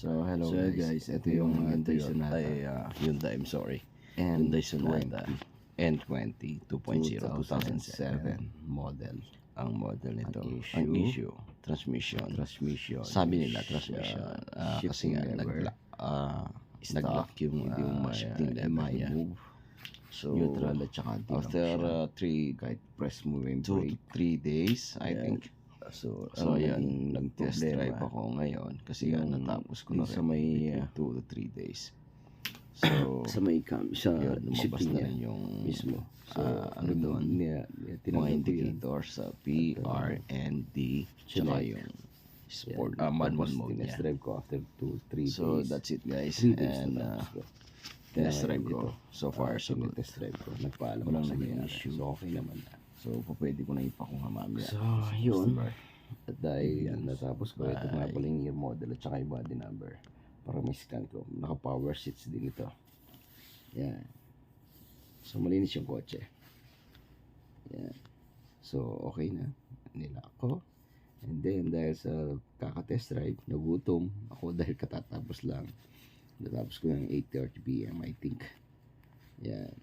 So hello guys, ito yung Hyundai Sonata. Hyundai, I'm sorry. And Hyundai Sonata N20 2.0 2007 model. Ang model nito. Ang Ang issue, transmission. Sabi nila transmission. Kasi nga nag-lock yung shifting lever niya. So Neutral at saka after 3 kahit press mo yung 2 to brake. 3 days, I think. So Yan, nag-test drive ako ngayon kasi nga natapos ko na sa rin may 2 to 3 days. So sa may sa yun, lumabas shifting na niya rin yung mismo. So ano doon, mga mga indicators sa P, R, and D, tsaka yung sport, manual mode niya. drive ko after 2-3 days. So that's it guys, 3 days and test drive ko. So far so good. test drive ko. Nagpaalam Walang ako sa naging may-ari. issue. So okay naman na. So pwede ko na ipakuha mamaya. So yun. Customer. At dahil natapos ko ito nga pala yung year model at saka yung body number para may scan ko. Naka power seats din ito. Yan. So malinis yung kotse. Yan. So okay na. Nilak ko. And then dahil sa kaka-test drive, nagutom ako dahil katatapos lang. Natapos ko ng 8:30 PM I think. Yan.